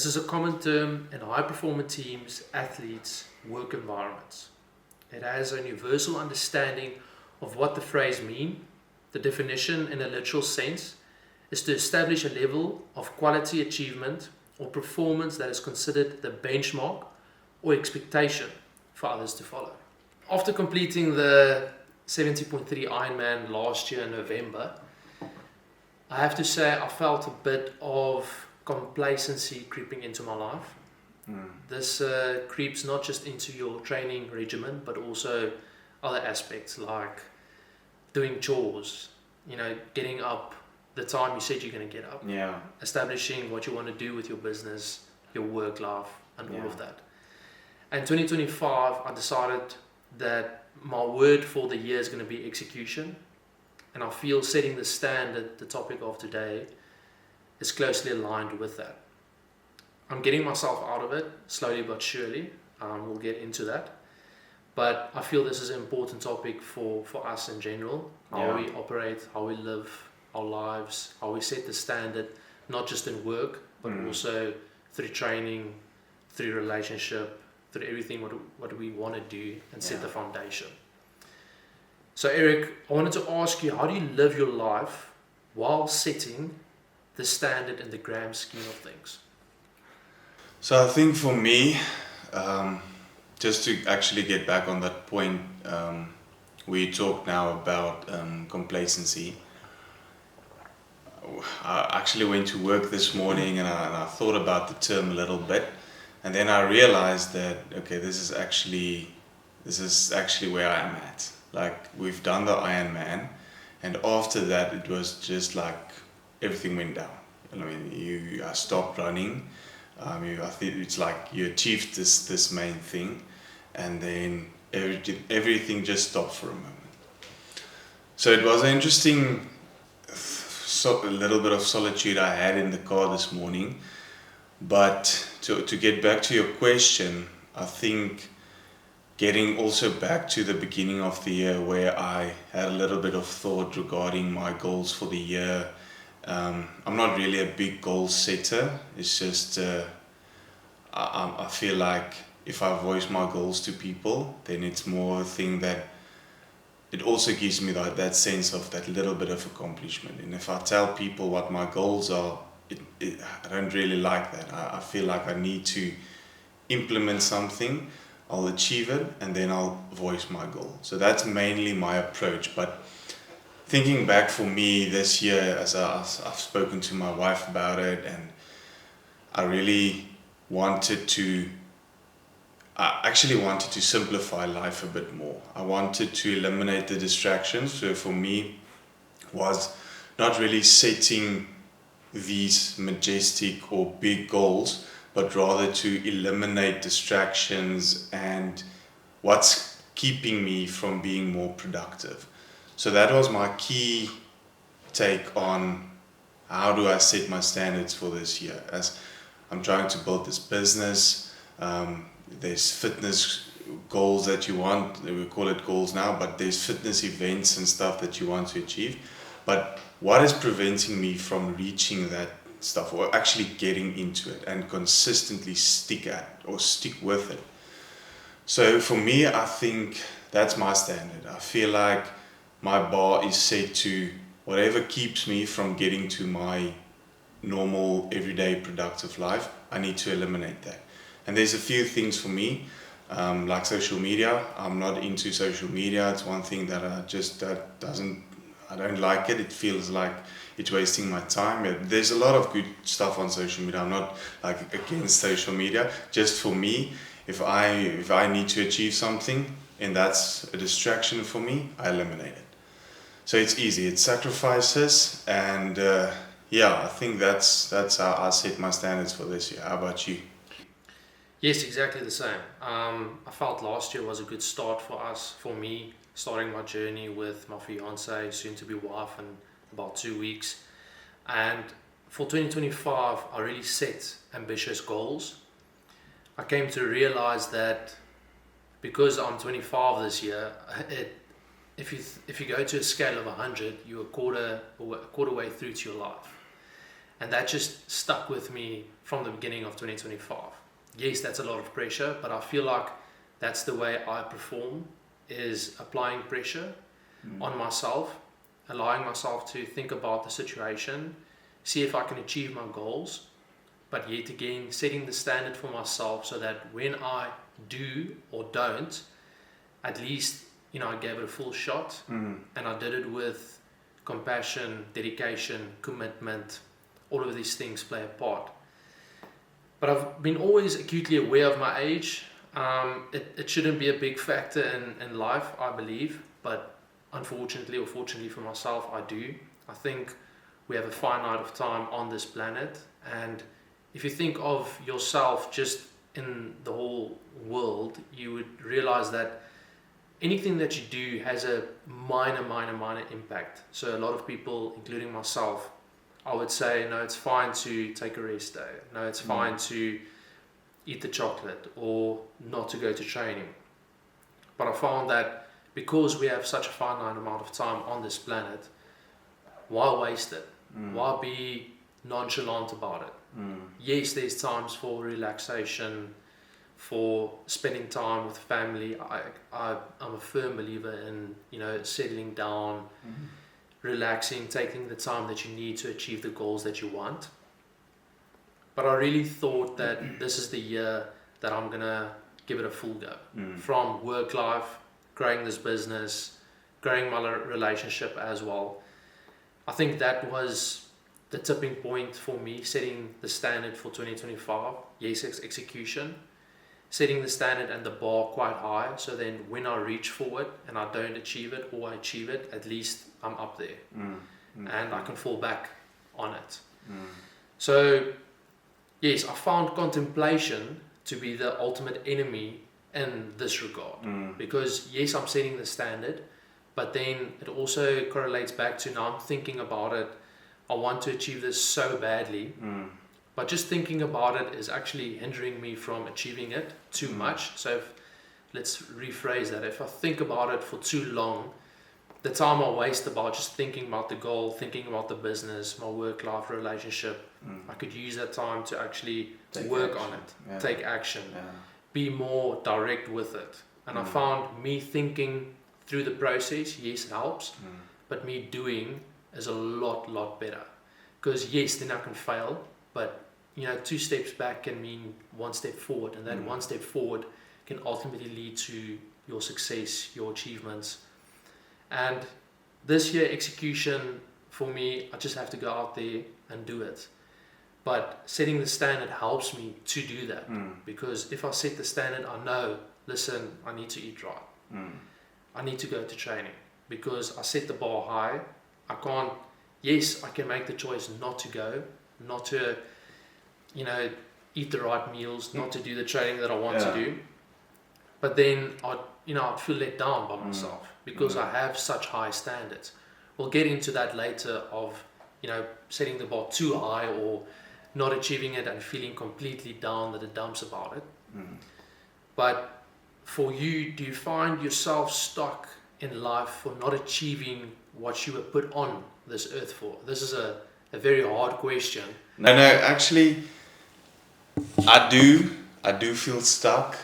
This is a common term in high-performance teams, athletes, work environments. It has a universal understanding of what the phrase means. The definition in a literal sense is to establish a level of quality achievement or performance that is considered the benchmark or expectation for others to follow. After completing the 70.3 Ironman last year in November, I have to say I felt a bit of complacency creeping into my life. This creeps not just into your training regimen, but also other aspects like doing chores, getting up the time you said you're going to get up, establishing what you want to do with your business, your work life, and all of that. And 2025, I decided that my word for the year is going to be execution. And I feel setting the standard, the topic of today, is closely aligned with that. I'm getting myself out of it, slowly but surely. We'll get into that. But I feel this is an important topic for us in general. How we operate, how we live our lives, how we set the standard, not just in work, but also through training, through relationship, through everything what we want to do and set the foundation. So Eric, I wanted to ask you, how do you live your life while setting the standard in the grand scheme of things? So I think for me, just to actually get back on that point, we talk now about complacency. I actually went to work this morning and I thought about the term a little bit, and then I realized that okay, this is actually where I am at. Like, we've done the Ironman, and after that it was just like everything went down. I mean, I stopped running. I think it's like you achieved this main thing, and then everything just stopped for a moment. So it was an interesting a little bit of solitude I had in the car this morning. But to get back to your question, I think getting also back to the beginning of the year where I had a little bit of thought regarding my goals for the year. I'm not really a big goal setter. It's just I feel like if I voice my goals to people, then it's more a thing that it also gives me that sense of that little bit of accomplishment. And if I tell people what my goals are, I don't really like that. I feel like I need to implement something, I'll achieve it, and then I'll voice my goal. So that's mainly my approach. But thinking back for me this year, as I've spoken to my wife about it, and I actually wanted to simplify life a bit more. I wanted to eliminate the distractions. So for me, was not really setting these majestic or big goals, but rather to eliminate distractions and what's keeping me from being more productive. So that was my key take on how do I set my standards for this year. As I'm trying to build this business, there's fitness goals that you want, we call it goals now, but there's fitness events and stuff that you want to achieve. But what is preventing me from reaching that stuff or actually getting into it and consistently stick with it? So for me, I think that's my standard. I feel like my bar is set to whatever keeps me from getting to my normal, everyday, productive life. I need to eliminate that. And there's a few things for me, like social media. I'm not into social media. It's one thing that I don't like it. It feels like it's wasting my time. There's a lot of good stuff on social media. I'm not like against social media. Just for me, if I need to achieve something and that's a distraction for me, I eliminate it. So it's easy. It's sacrifices, and I think that's how I set my standards for this year. How about you? Yes, exactly the same. I felt last year was a good start for me, starting my journey with my fiance, soon to be wife, in about 2 weeks. And for 2025, I really set ambitious goals. I came to realize that because I'm 25 this year, if you go to a scale of 100, you're a quarter way through to your life. And that just stuck with me from the beginning of 2025. Yes, that's a lot of pressure, but I feel like that's the way I perform, is applying pressure on myself, allowing myself to think about the situation, see if I can achieve my goals, but yet again, setting the standard for myself so that when I do or don't, at least, I gave it a full shot, and I did it with compassion, dedication, commitment. All of these things play a part. But I've been always acutely aware of my age. It shouldn't be a big factor in life, I believe, but unfortunately or fortunately for myself, I do. I think we have a finite of time on this planet, and if you think of yourself just in the whole world, you would realize that anything that you do has a minor impact. So a lot of people, including myself, I would say, no, it's fine to take a rest day. No, it's fine to eat the chocolate or not to go to training. But I found that because we have such a finite amount of time on this planet, why waste it? Why be nonchalant about it? Yes, there's times for relaxation, for spending time with family. I'm a firm believer in, settling down, relaxing, taking the time that you need to achieve the goals that you want. But I really thought that this is the year that I'm gonna give it a full go. From work life, growing this business, growing my relationship as well. I think that was the tipping point for me, setting the standard for 2025. Yes, execution. Setting the standard and the bar quite high, so then when I reach for it and I don't achieve it, or I achieve it, at least I'm up there and I can fall back on it. So yes, I found contemplation to be the ultimate enemy in this regard, because yes, I'm setting the standard, but then it also correlates back to now I'm thinking about it. I want to achieve this so badly, but just thinking about it is actually hindering me from achieving it too much. So let's rephrase that. If I think about it for too long, the time I waste about just thinking about the goal, thinking about the business, my work-life relationship, I could use that time to actually work on it, take action, be more direct with it. And I found me thinking through the process, yes, it helps, but me doing is a lot better. Because yes, then I can fail, but 2 steps back can mean 1 step forward, and that 1 step forward can ultimately lead to your success, your achievements. And this year, execution, for me, I just have to go out there and do it. But setting the standard helps me to do that, because if I set the standard, I know, listen, I need to eat right. I need to go to training, because I set the bar high. I can't, yes, I can make the choice not to go, not to, eat the right meals, not to do the training that I want to do. But then I'd feel let down by myself, because I have such high standards. We'll get into that later of, setting the bar too high or not achieving it and feeling completely down to the dumps about it. But for you, do you find yourself stuck in life for not achieving what you were put on this earth for? This is a very hard question. No, actually, I do feel stuck.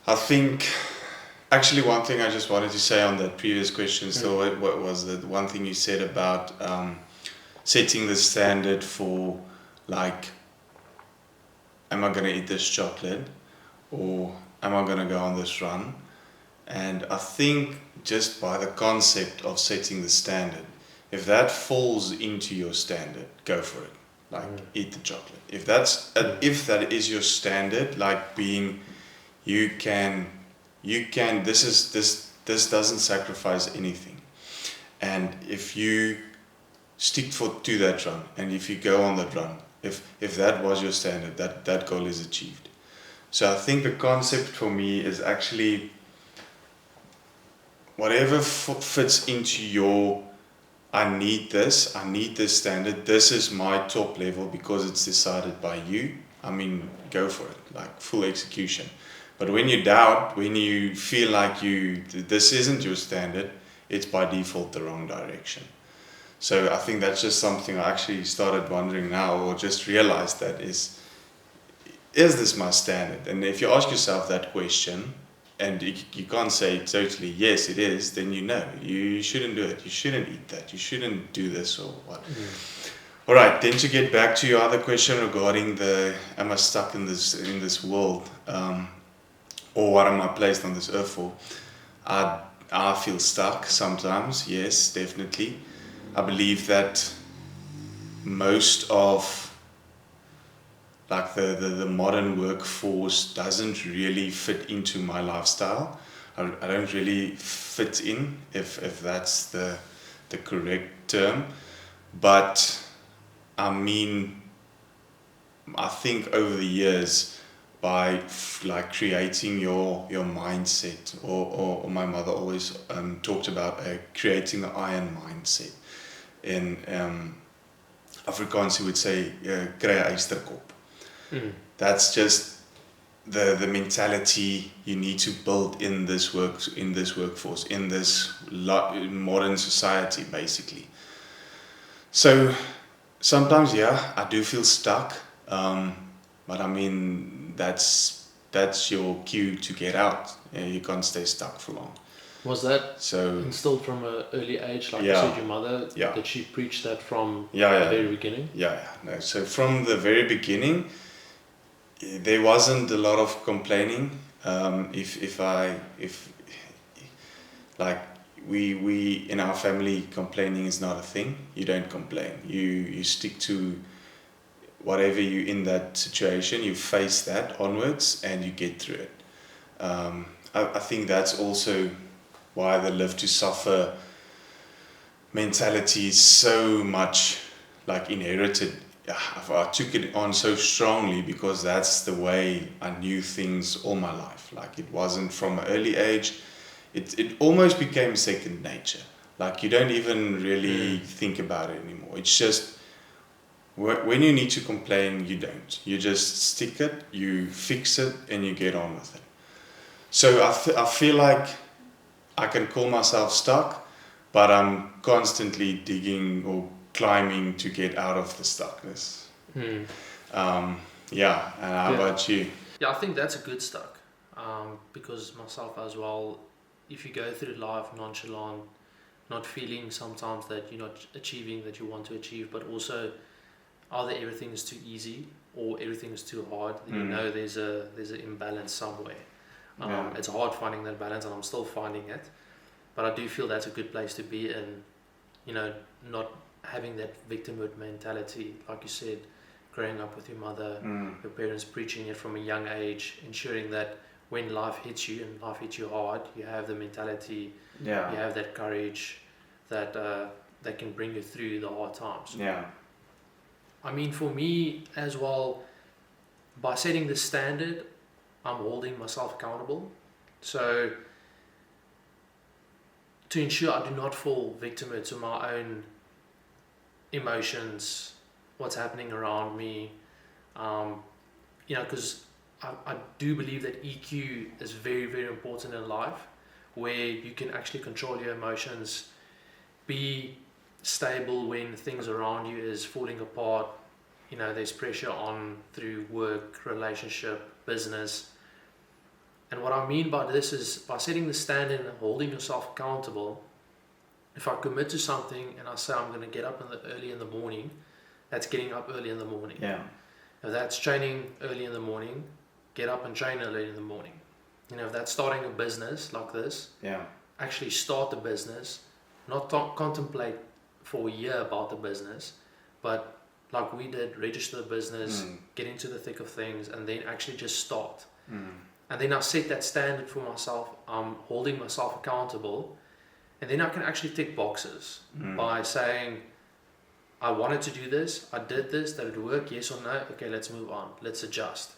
I think, actually, one thing I just wanted to say on that previous question, so what was the one thing you said about setting the standard for, like, am I going to eat this chocolate, or am I going to go on this run? And I think just by the concept of setting the standard, if that falls into your standard, go for it. Like, eat the chocolate. If that is your standard, like being, you can. This doesn't sacrifice anything. And if you stick to that run, and if you go on that run, if that was your standard, that goal is achieved. So I think the concept for me is actually whatever fits into your, I need this standard, this is my top level because it's decided by you. I mean, go for it, like full execution. But when you doubt, when you feel like this isn't your standard, it's by default the wrong direction. So I think that's just something I actually started wondering now, or just realized that is this my standard? And if you ask yourself that question, and you can't say totally yes it is, then you shouldn't do it. You shouldn't eat that. You shouldn't do this or what. All right. Then to get back to your other question regarding am I stuck in this world, or what am I placed on this earth for? I feel stuck sometimes. Yes, definitely. I believe that most of like the modern workforce doesn't really fit into my lifestyle. I don't really fit in, if that's the correct term. But I mean, I think over the years, by like creating your mindset, or my mother always talked about creating an iron mindset. In Afrikaans, you would say kry 'n eysterkop. That's just the mentality you need to build in this workforce, in this modern society, basically. So sometimes, yeah, I do feel stuck, but I mean that's your cue to get out. You can't stay stuck for long. Was that So instilled from an early age? Like you Yeah. said, your mother, Yeah. did she preach that from Yeah. the very beginning? Yeah, no. So from the very beginning, there wasn't a lot of complaining. If like we in our family, complaining is not a thing. You don't complain. You stick to whatever you in that situation. You face that onwards and you get through it. I think that's also why the live to suffer mentality is so much like inherited. I took it on so strongly because that's the way I knew things all my life. Like it wasn't from an early age. It almost became second nature. Like you don't even really think about it anymore. It's just when you need to complain, you don't. You just stick it, you fix it, and you get on with it. So I feel like I can call myself stuck, but I'm constantly digging or climbing to get out of the stuckness. Yeah, and how about you? Yeah, I think that's a good stuck. Because myself as well, if you go through life nonchalant, not feeling sometimes that you're not achieving that you want to achieve, but also either everything is too easy or everything is too hard, you know there's an imbalance somewhere. It's hard finding that balance, and I'm still finding it. But I do feel that's a good place to be in, not having that victimhood mentality, like you said, growing up with your mother, your parents preaching it from a young age, ensuring that when life hits you and life hits you hard, you have the mentality, you have that courage that can bring you through the hard times. I mean, for me as well, by setting the standard, I'm holding myself accountable. So to ensure I do not fall victim to my own emotions, what's happening around me, because I do believe that EQ is very, very important in life, where you can actually control your emotions, be stable when things around you is falling apart. There's pressure on through work, relationship, business. And what I mean by this is by setting the standard and holding yourself accountable. If I commit to something and I say I'm going to get up early in the morning, that's getting up early in the morning. If that's training early in the morning, get up and train early in the morning. If that's starting a business like this, actually start the business, not contemplate for a year about the business, but like we did, register the business, get into the thick of things, and then actually just start. And then I set that standard for myself. I'm holding myself accountable, and then I can actually tick boxes by saying, I wanted to do this, I did this, did it work, yes or no? Okay, let's move on, let's adjust.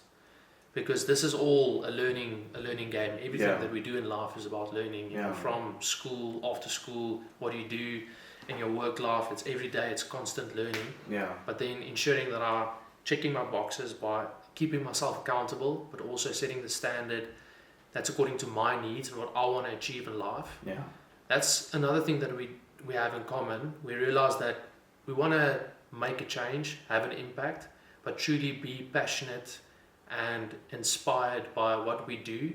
Because this is all a learning game. Everything that we do in life is about learning. From school, after school, what do you do in your work life? It's every day, it's constant learning. But then ensuring that I'm checking my boxes by keeping myself accountable, but also setting the standard that's according to my needs and what I want to achieve in life. That's another thing that we we have in common, we realize that we want to make a change, have an impact, but truly be passionate and inspired by what we do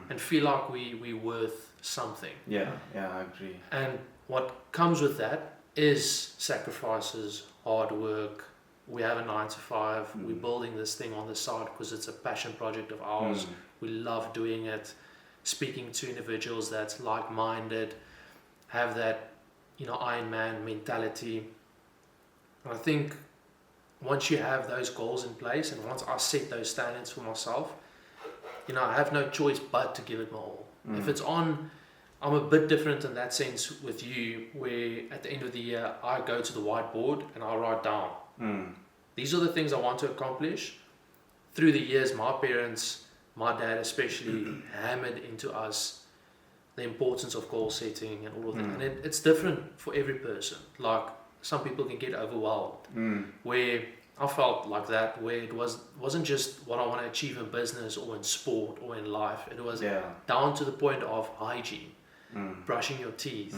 and feel like we're worth something. Yeah, I agree. And what comes with that is sacrifices, hard work. We have a 9 to 5. We're building this thing on the side because it's a passion project of ours. We love doing it, speaking to individuals that's like-minded, have that, Iron Man mentality. And I think once you have those goals in place and once I set those standards for myself, I have no choice but to give it my all. If it's on, I'm a bit different in that sense with you, where at the end of the year, I go to the whiteboard and I write down. These are the things I want to accomplish. Through the years, my parents, my dad especially, hammered into us the importance of goal setting and all of that. And it's different for every person. Like, some people can get overwhelmed, where I felt like that, where it wasn't just what I want to achieve in business or in sport or in life. It was down to the point of hygiene, brushing your teeth,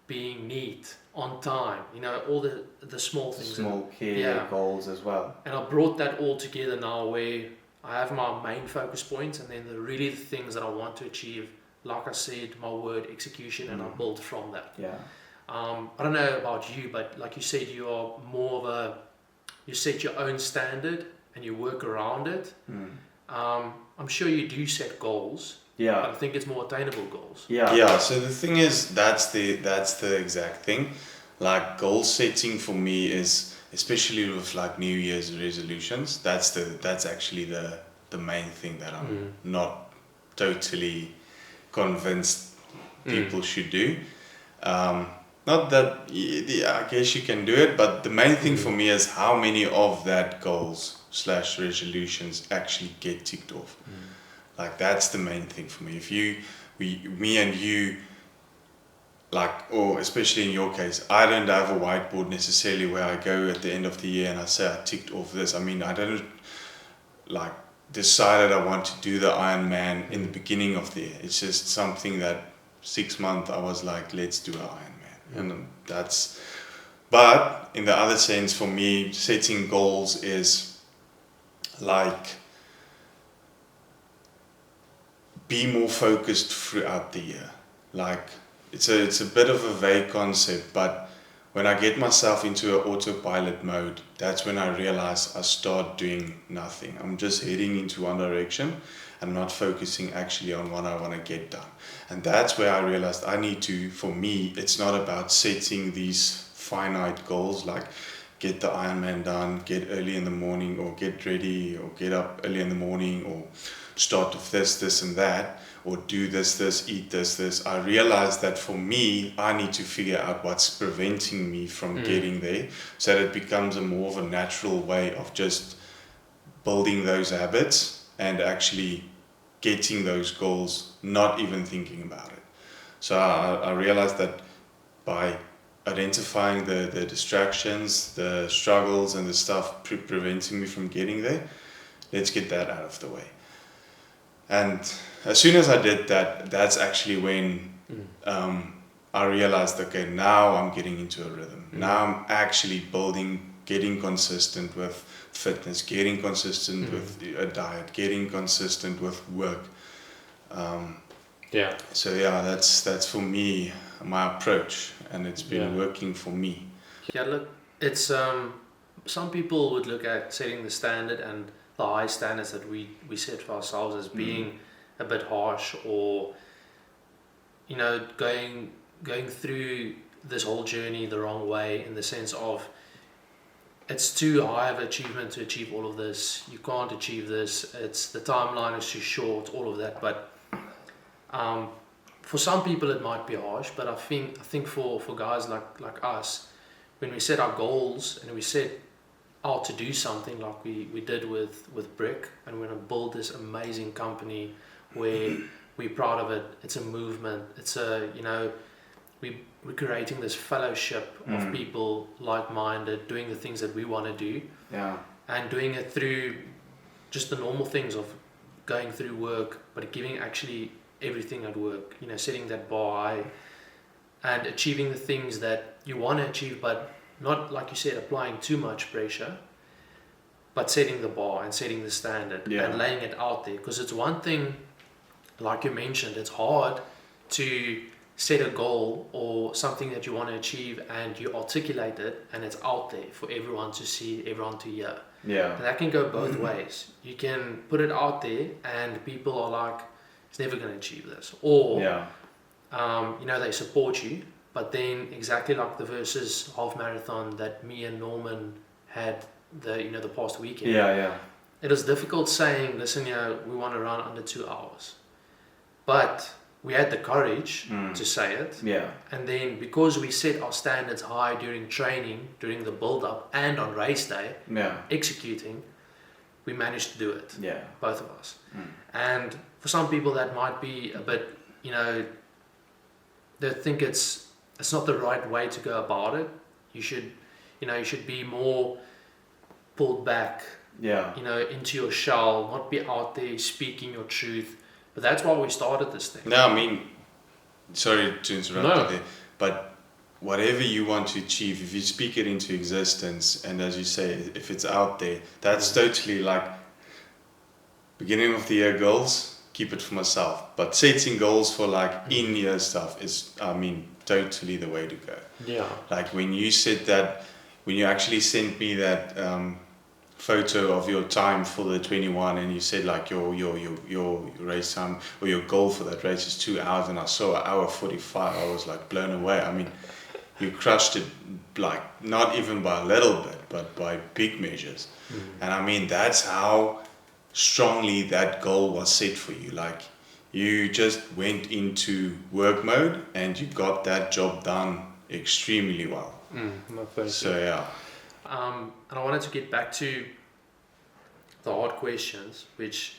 being neat, on time, all the small things. Small key goals as well. And I brought that all together now, where I have my main focus points and then the things that I want to achieve. Like I said, my word, execution, and I build from that. I don't know about you, but like you said, you are more of you set your own standard and you work around it. I'm sure you do set goals. But I think it's more attainable goals. So the thing is, that's the exact thing. Like, goal setting for me is, especially with like New Year's resolutions, that's actually the main thing that I'm not totally convinced people should do. Not that I guess you can do it, but the main thing for me is how many of that goals / resolutions actually get ticked off. Like, that's the main thing for me. If me and you, like, or especially in your case, I don't have a whiteboard necessarily where I go at the end of the year and I say I ticked off this. I mean, I don't like decided I want to do the Ironman in the beginning of the year. It's just something that 6 months I was like, let's do an Ironman. And but in the other sense, for me, setting goals is like, be more focused throughout the year. Like, it's a bit of a vague concept, but when I get myself into an autopilot mode, that's when I realize I start doing nothing. I'm just heading into one direction and not focusing actually on what I want to get done. And that's where I realized I need to, for me, it's not about setting these finite goals like get the Ironman done, get early in the morning, or get ready, or get up early in the morning, or start with this and that, or do this, eat this. I realized that for me, I need to figure out what's preventing me from getting there, so that it becomes a more of a natural way of just building those habits and actually getting those goals, not even thinking about it. So I realized that by identifying the distractions, the struggles, and the stuff preventing me from getting there, let's get that out of the way. And as soon as I did that, that's actually when I realized, okay, now I'm getting into a rhythm. Now I'm actually getting consistent with fitness, getting consistent with a diet, getting consistent with work. So that's for me, my approach, and it's been working for me. Yeah, look, it's some people would look at setting the standard and the high standards that we set for ourselves as being a bit harsh, or going through this whole journey the wrong way, in the sense of it's too high of achievement to achieve all of this. You can't achieve this. It's the timeline is too short. All of that, but for some people it might be harsh. But I think for guys like us, when we set our goals and we set out to do something like we did with Brick, and we're going to build this amazing company where we're proud of it. It's a movement. It's we're creating this fellowship of people like-minded, doing the things that we want to do, and doing it through just the normal things of going through work, but giving actually everything at work. Setting that bar high, and achieving the things that you want to achieve, but not, like you said, applying too much pressure, but setting the bar and setting the standard and laying it out there. Because it's one thing, like you mentioned, it's hard to set a goal or something that you want to achieve and you articulate it and it's out there for everyone to see, everyone to hear. Yeah. And that can go both ways. You can put it out there and people are like, it's never going to achieve this. Or, they support you. But then exactly like the Versus half marathon that me and Norman had the past weekend. It was difficult saying, listen, we want to run under 2 hours. But we had the courage to say it. Yeah. And then because we set our standards high during training, during the build-up and on race day, executing, we managed to do it. Yeah. Both of us. And for some people that might be a bit, they think it's not the right way to go about it. You should be more pulled back, into your shell, not be out there speaking your truth. But that's why we started this thing. No, I mean, sorry to interrupt you there, but whatever you want to achieve, if you speak it into existence, and as you say, if it's out there, that's totally like beginning of the year goals, keep it for myself. But setting goals for like in-year stuff is, totally the way to go. Yeah. Like when you said that, when you actually sent me that photo of your time for the 21 and you said like your race time or your goal for that race is 2 hours and I saw 1:45, I was like blown away. I mean, you crushed it, like not even by a little bit but by big measures. And I mean, that's how strongly that goal was set for you. Like you just went into work mode and you got that job done extremely well. So yeah. And I wanted to get back to the hard questions, which,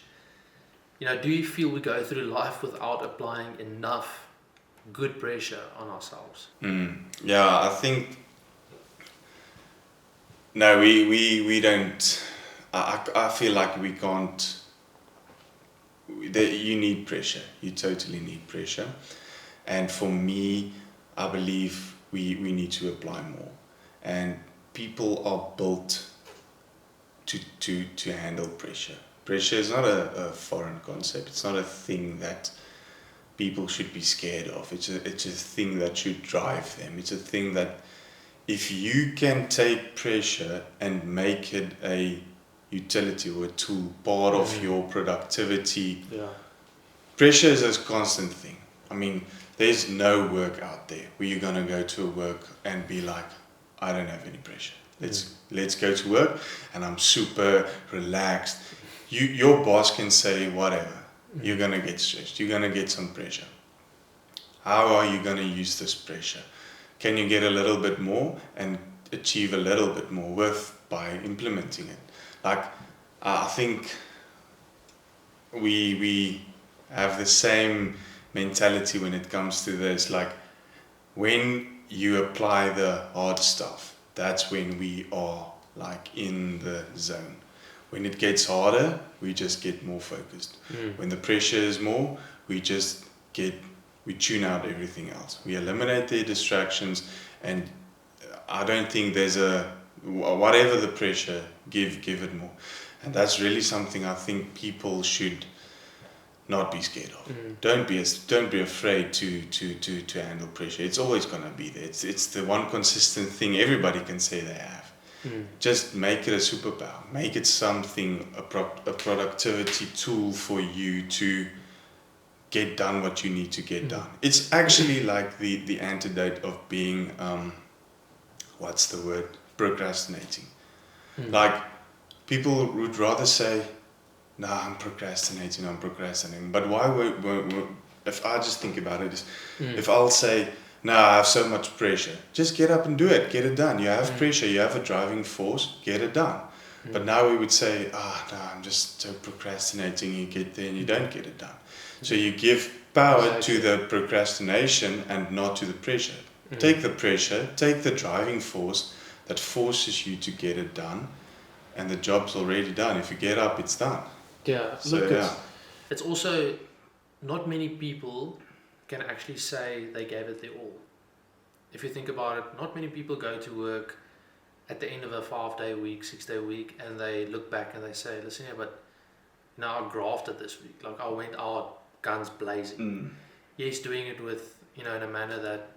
do you feel we go through life without applying enough good pressure on ourselves? Yeah, I think, no, we don't, I feel like we can't, you need pressure, you totally need pressure. And for me, I believe we need to apply more. And people are built to handle pressure. Pressure is not a foreign concept. It's not a thing that people should be scared of. It's a thing that should drive them. It's a thing that if you can take pressure and make it a utility or a tool, part of your productivity. Yeah. Pressure is a constant thing. I mean, there's no work out there where you're gonna go to work and be like, I don't have any pressure. Let's go to work and I'm super relaxed. Your boss can say whatever. You're gonna get stressed. You're gonna get some pressure. How are you gonna use this pressure? Can you get a little bit more and achieve a little bit more by implementing it? Like, I think we have the same mentality when it comes to this. Like, when you apply the hard stuff, that's when we are like in the zone. When it gets harder, we just get more focused. When the pressure is more, we tune out everything else. We eliminate the distractions, and I don't think there's whatever the pressure, give it more. And that's really something I think people should not be scared of. Don't be afraid to handle pressure. It's always gonna be there. It's the one consistent thing everybody can say they have. Just make it a superpower. Make it something, a productivity tool for you to get done what you need to get done. It's actually like the antidote of being, procrastinating. Like, people would rather say, nah, I'm procrastinating. But why if I just think about it, if I'll say, nah, I have so much pressure, just get up and do it, get it done. You have pressure, you have a driving force, get it done. But now we would say, no, I'm just so procrastinating, you get there and you don't get it done. So you give power to the procrastination and not to the pressure. Take the pressure, take the driving force that forces you to get it done, and the job's already done. If you get up, it's done. Yeah, so, look, it's also, not many people can actually say they gave it their all. if you think about it, not many people go to work at the end of a 5-day week, 6-day week, and they look back and they say, listen here, but now I grafted this week. Like I went out guns blazing. Yes, doing it with, in a manner that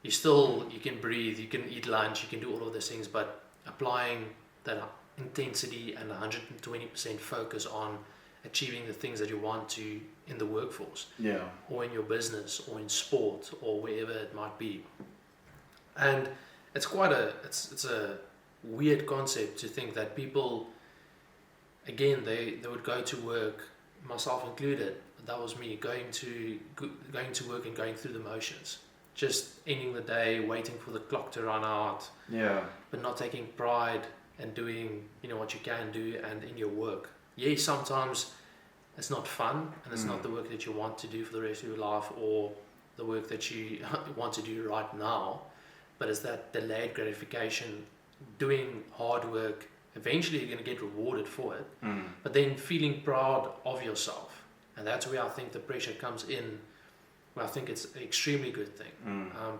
you can breathe, you can eat lunch, you can do all of those things, but applying that intensity and 120% focus on achieving the things that you want to in the workforce, or in your business, or in sport, or wherever it might be. And it's quite it's a weird concept to think that people, again, they would go to work, myself included. That was me going to work and going through the motions, just ending the day, waiting for the clock to run out, but not taking pride and doing what you can do and in your work. Yes, sometimes it's not fun and it's not the work that you want to do for the rest of your life, or the work that you want to do right now, but it's that delayed gratification, doing hard work. Eventually you're going to get rewarded for it, but then feeling proud of yourself. And that's where I think the pressure comes in. Well, I think it's an extremely good thing.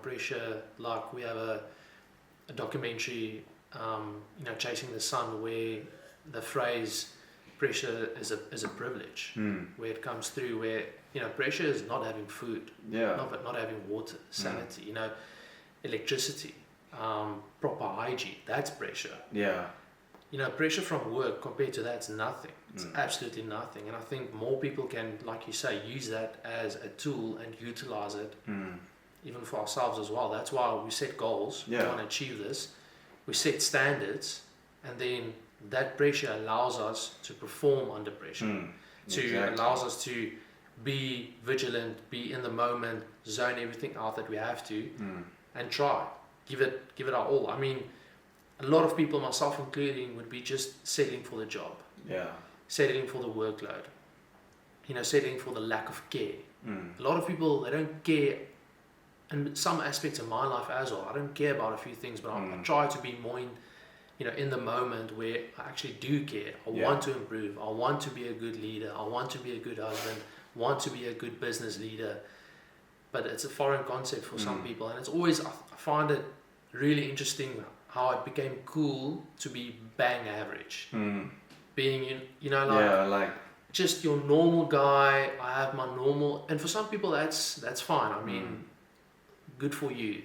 Pressure, like we have a documentary, Chasing the Sun, where the phrase pressure is a privilege, where it comes through, where pressure is not having food, not having water, sanity, electricity, proper hygiene. That's pressure. Pressure from work compared to that's nothing. It's absolutely nothing. And I think more people can, like you say, use that as a tool and utilize it, even for ourselves as well. That's why we set goals. We want to achieve this. We set standards, and then that pressure allows us to perform under pressure. Allows us to be vigilant, be in the moment, zone everything out that we have to, and try. Give it our all. I mean, a lot of people, myself including, would be just settling for the job, settling for the workload, settling for the lack of care. A lot of people, they don't care, and some aspects of my life as well. I don't care about a few things, but I try to be more in the moment where I actually do care. I want to improve. I want to be a good leader. I want to be a good husband. Want to be a good business leader. But it's a foreign concept for some people, and it's always, I find it really interesting how it became cool to be bang average. Being, just your normal guy. I have my normal, and for some people that's fine. I mean, good for you.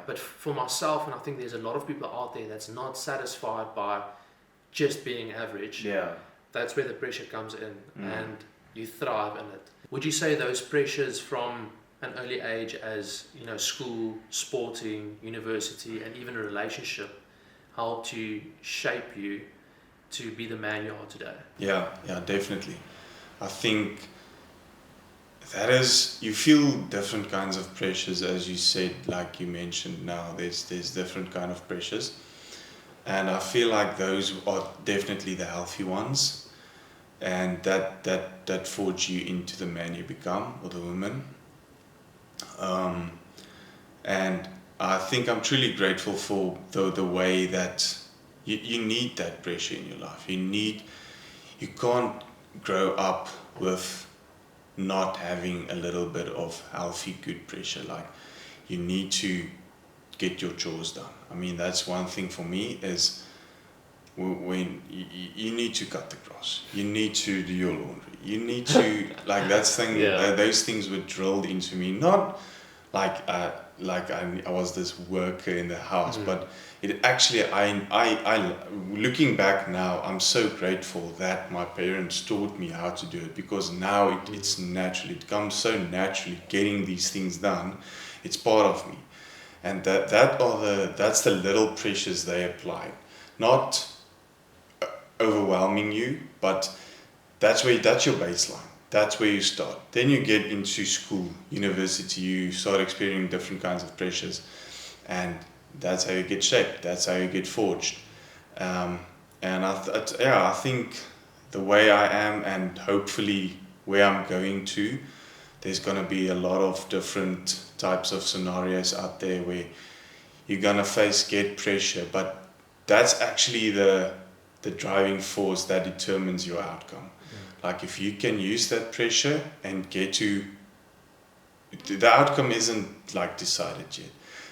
But for myself, and I think there's a lot of people out there that's not satisfied by just being average. That's where the pressure comes in, and you thrive in it. Would you say those pressures from an early age, as school, sporting, university, and even a relationship, help to shape you to be the man you are today? Yeah, definitely. I think that is, you feel different kinds of pressures, as you said, like you mentioned. Now there's different kind of pressures, and I feel like those are definitely the healthy ones, and that forge you into the man you become, or the woman. And I think I'm truly grateful for the way that you need that pressure in your life. You can't grow up with not having a little bit of healthy, good pressure. Like, you need to get your chores done. I mean, that's one thing for me, is when you need to cut the grass, you need to do your laundry, you need to, like, that's thing, those things were drilled into me, not like I was this worker in the house, but it actually, I looking back now, I'm so grateful that my parents taught me how to do it, because now it's natural, it comes so naturally, getting these things done, it's part of me. And that's the little pressures they apply, not overwhelming you, but that's your baseline. That's where you start. Then you get into school, university, you start experiencing different kinds of pressures, and that's how you get shaped. That's how you get forged. And I think the way I am, and hopefully where I'm going to, there's going to be a lot of different types of scenarios out there where you're going to get pressure, but that's actually the driving force that determines your outcome. Like, if you can use that pressure and get to, the outcome isn't like decided yet.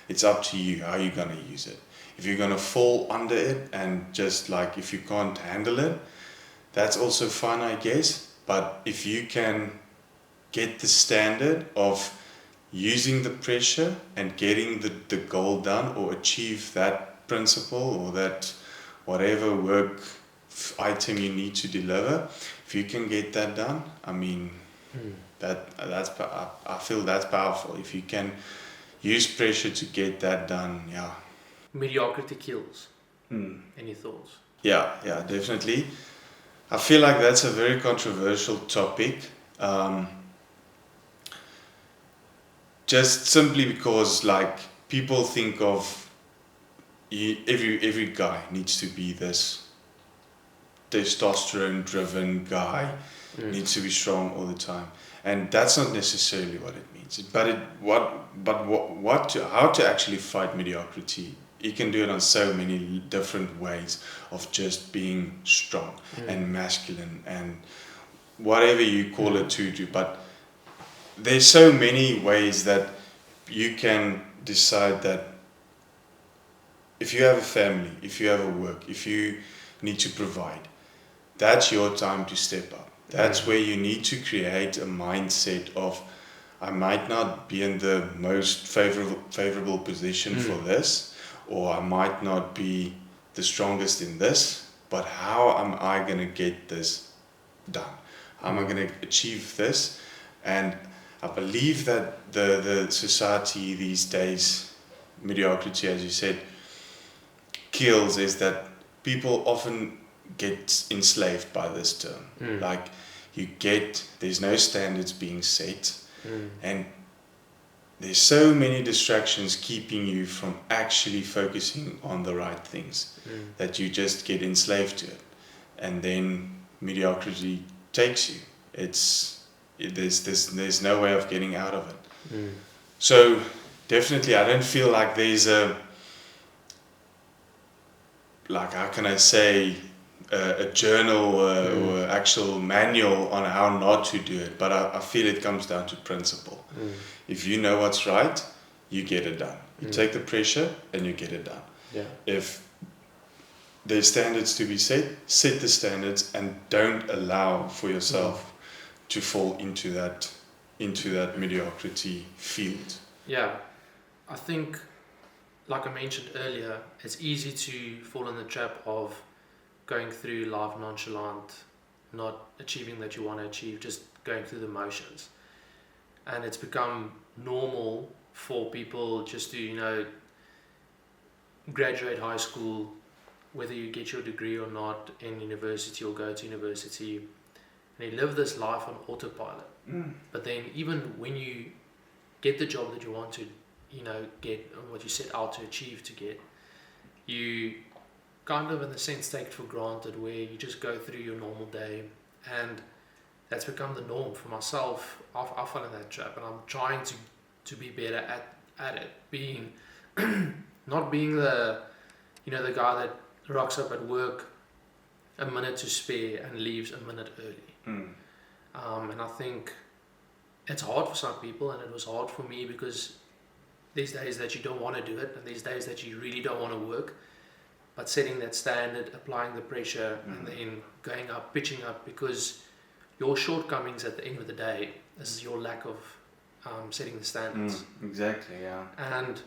it's up to you how you're gonna use it. If you're gonna fall under it and just like if you can't handle it, that's also fine, I guess. But if you can get the standard of using the pressure and getting the goal done or achieve that principle or that whatever work item you need to deliver, if you can get that done, I mean, I feel that's powerful. If you can use pressure to get that done, yeah. Mediocrity kills. Any thoughts? Yeah, definitely. I feel like that's a very controversial topic. Just simply because like people think of every guy needs to be this testosterone driven guy, needs to be strong all the time, and that's not necessarily what it means. But how to actually fight mediocrity, you can do it on so many different ways of just being strong and masculine and whatever you call it to do. But there's so many ways that you can decide that if you have a family, if you have a work, if you need to provide, that's your time to step up. That's where you need to create a mindset of, I might not be in the most favorable position for this, or I might not be the strongest in this, but how am I going to get this done? How am I going to achieve this? And I believe that the society these days, mediocrity, as you said, kills, is that people often get enslaved by this term. Like there's no standards being set, and there's so many distractions keeping you from actually focusing on the right things that you just get enslaved to it, and then mediocrity takes you. There's no way of getting out of it. So definitely I don't feel like there's how can I say, a journal or actual manual on how not to do it, but I feel it comes down to principle. If you know what's right, you get it done. You take the pressure and you get it done. If there's standards to be set the standards, and don't allow for yourself to fall into that mediocrity field. Yeah, I think, like I mentioned earlier, it's easy to fall in the trap of going through life nonchalant, not achieving that you want to achieve, just going through the motions. And it's become normal for people just to, graduate high school, whether you get your degree or not in university or go to university, and you live this life on autopilot. But then even when you get the job that you want to, get, and what you set out to achieve to get, you kind of in a sense take it for granted, where you just go through your normal day, and that's become the norm for myself. I fell in that trap, and I'm trying to be better at it, being not being the the guy that rocks up at work a minute to spare and leaves a minute early. And I think it's hard for some people, and it was hard for me, because there's days that you don't want to do it, and there's days that you really don't want to work. But setting that standard, applying the pressure, and then going up, pitching up, because your shortcomings at the end of the day is your lack of setting the standards. Exactly, yeah. And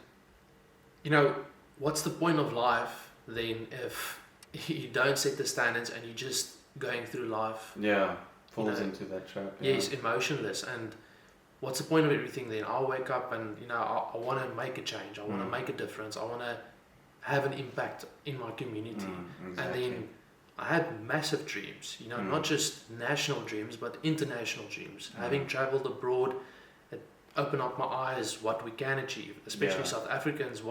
what's the point of life then if you don't set the standards and you're just going through life? Yeah, falls into that trap. Yes, emotionless. And what's the point of everything then? I'll wake up and I want to make a change. I want to make a difference. I want to have an impact in my community. Exactly. And then I had massive dreams, not just national dreams, but international dreams. Having traveled abroad, it opened up my eyes what we can achieve, especially South Africans.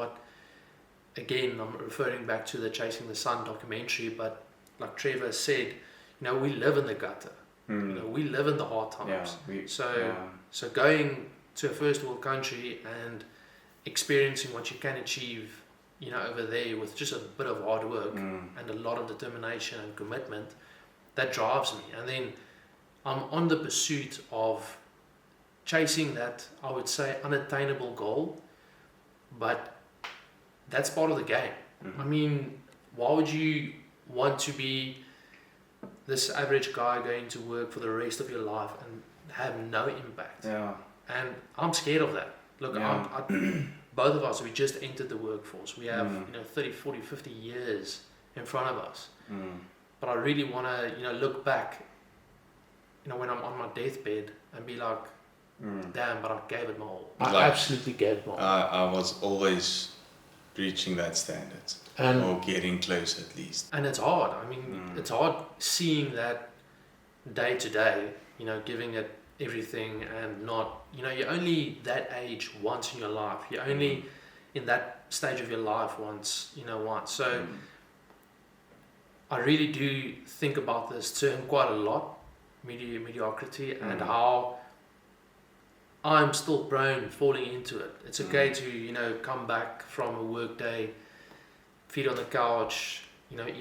Again, I'm referring back to the Chasing the Sun documentary, but like Trevor said, we live in the gutter. We live in the hard times. So going to a first world country and experiencing what you can achieve, over there with just a bit of hard work and a lot of determination and commitment, that drives me. And then I'm on the pursuit of chasing that, I would say, unattainable goal, but that's part of the game. I mean, why would you want to be this average guy going to work for the rest of your life and have no impact? Yeah. And I'm scared of that. Look, Yeah. both of us, we just entered the workforce. We have, Mm. 30, 40, 50 years in front of us. Mm. But I really want to, look back, when I'm on my deathbed and be like, Mm. damn, but I gave it my all. I I Like- absolutely gave it my all. I was always reaching that standard, or getting close at least. And it's hard. I mean, Mm. it's hard seeing that day to day, giving it everything and not, you're only that age once in your life. You're only in that stage of your life once. So Mm. I really do think about this term quite a lot, mediocrity, and Mm. how I'm still prone falling into it. It's okay to, come back from a work day, feet on the couch,